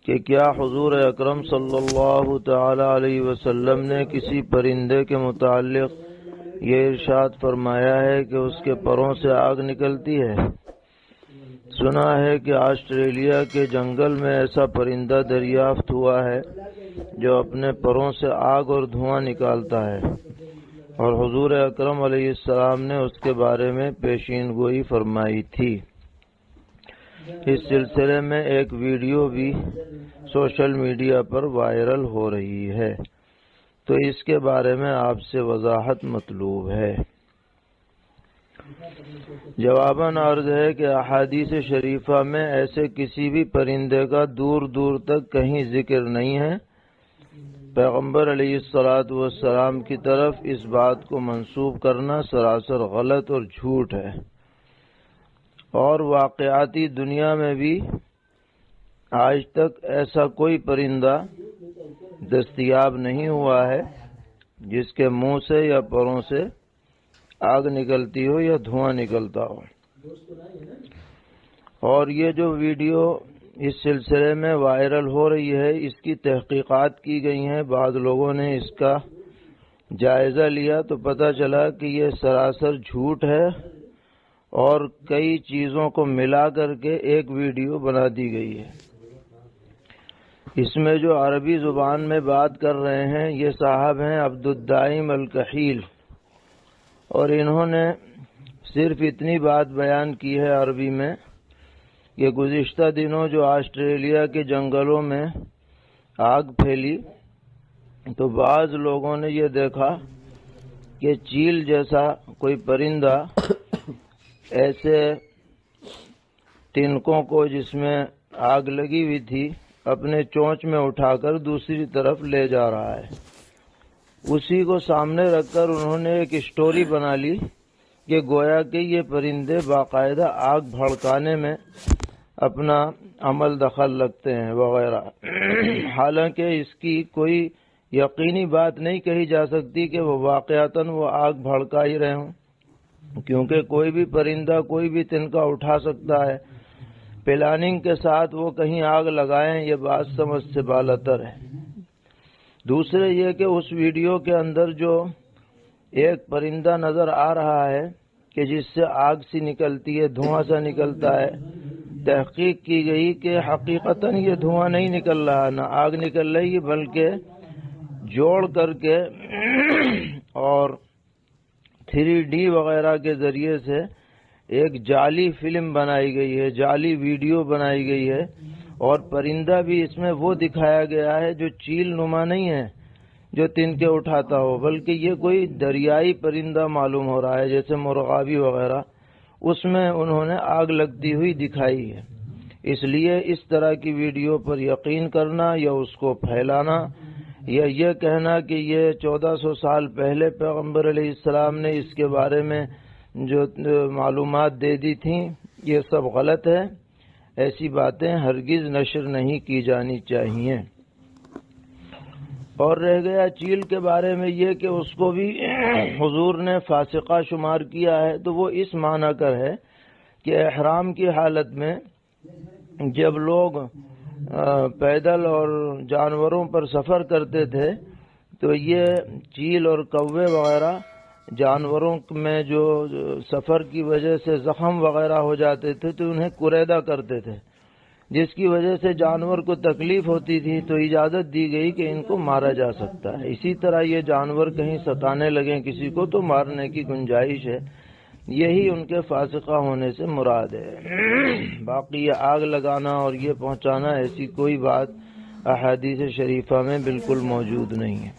کہ کیا حضور اکرم صلی اللہ تعالی علیہ وسلم نے کسی پرندے کے متعلق یہ ارشاد فرمایا ہے کہ اس کے پروں سے آگ نکلتی ہے؟ سنا ہے کہ آسٹریلیا کے جنگل میں ایسا پرندہ دریافت ہوا ہے جو اپنے پروں سے آگ اور دھواں نکالتا ہے، اور حضور اکرم علیہ السلام نے اس کے بارے میں پیشین گوئی فرمائی تھی۔ اس سلسلے میں ایک ویڈیو بھی سوشل میڈیا پر وائرل ہو رہی ہے، تو اس کے بارے میں آپ سے وضاحت مطلوب ہے۔ جواباً عرض ہے کہ احادیث شریفہ میں ایسے کسی بھی پرندے کا دور دور تک کہیں ذکر نہیں ہے۔ پیغمبر علیہ السلام کی طرف اس بات کو منسوب کرنا سراسر غلط اور جھوٹ ہے، اور واقعاتی دنیا میں بھی آج تک ایسا کوئی پرندہ دستیاب نہیں ہوا ہے جس کے منہ سے یا پروں سے آگ نکلتی ہو یا دھواں نکلتا ہو۔ اور یہ جو ویڈیو اس سلسلے میں وائرل ہو رہی ہے، اس کی تحقیقات کی گئی ہیں، بعض لوگوں نے اس کا جائزہ لیا تو پتہ چلا کہ یہ سراسر جھوٹ ہے، اور کئی چیزوں کو ملا کر کے ایک ویڈیو بنا دی گئی ہے۔ اس میں جو عربی زبان میں بات کر رہے ہیں یہ صاحب ہیں عبد الدائم الکحیل، اور انہوں نے صرف اتنی بات بیان کی ہے عربی میں کہ گزشتہ دنوں جو آسٹریلیا کے جنگلوں میں آگ پھیلی تو بعض لوگوں نے یہ دیکھا کہ چیل جیسا کوئی پرندہ ایسے تنکوں کو جس میں آگ لگی ہوئی تھی اپنے چونچ میں اٹھا کر دوسری طرف لے جا رہا ہے۔ اسی کو سامنے رکھ کر انہوں نے ایک اسٹوری بنا لی کہ گویا کہ یہ پرندے باقاعدہ آگ بھڑکانے میں اپنا عمل دخل رکھتے ہیں وغیرہ۔ حالانکہ اس کی کوئی یقینی بات نہیں کہی جا سکتی کہ وہ واقعتاً وہ آگ بھڑکا ہی رہے ہوں، کیونکہ کوئی بھی پرندہ کوئی بھی تنکا اٹھا سکتا ہے۔ پلاننگ کے ساتھ وہ کہیں آگ لگائیں، یہ بات سمجھ سے بالاتر ہے۔ دوسرے یہ کہ اس ویڈیو کے اندر جو ایک پرندہ نظر آ رہا ہے کہ جس سے آگ سی نکلتی ہے، دھواں سا نکلتا ہے، تحقیق کی گئی کہ حقیقتاً یہ دھواں نہیں نکل رہا، نہ آگ نکل رہی، بلکہ جوڑ کر کے اور 3D وغیرہ کے ذریعے سے ایک جعلی فلم بنائی گئی ہے، جعلی ویڈیو بنائی گئی ہے، اور پرندہ بھی اس میں وہ دکھایا گیا ہے جو چیل نما نہیں ہے جو تنکے اٹھاتا ہو، بلکہ یہ کوئی دریائی پرندہ معلوم ہو رہا ہے جیسے مرغابی وغیرہ، اس میں انہوں نے آگ لگتی ہوئی دکھائی ہے۔ اس لیے اس طرح کی ویڈیو پر یقین کرنا یا اس کو پھیلانا یا یہ کہنا کہ یہ 1400 سال پہلے پیغمبر علیہ السلام نے اس کے بارے میں جو معلومات دے دی تھیں، یہ سب غلط ہے۔ ایسی باتیں ہرگز نشر نہیں کی جانی چاہیے۔ اور رہ گیا چیل کے بارے میں یہ کہ اس کو بھی حضور نے فاسقہ شمار کیا ہے، تو وہ اس معنی کر ہے کہ احرام کی حالت میں جب لوگ پیدل اور جانوروں پر سفر کرتے تھے تو یہ چیل اور کوے وغیرہ جانوروں میں جو سفر کی وجہ سے زخم وغیرہ ہو جاتے تھے تو انہیں قریدہ کرتے تھے، جس کی وجہ سے جانور کو تکلیف ہوتی تھی، تو اجازت دی گئی کہ ان کو مارا جا سکتا ہے۔ اسی طرح یہ جانور کہیں ستانے لگیں کسی کو تو مارنے کی گنجائش ہے۔ یہی ان کے فاسقہ ہونے سے مراد ہے۔ باقی یہ آگ لگانا اور یہ پہنچانا ایسی کوئی بات احادیث شریفہ میں بالکل موجود نہیں ہے۔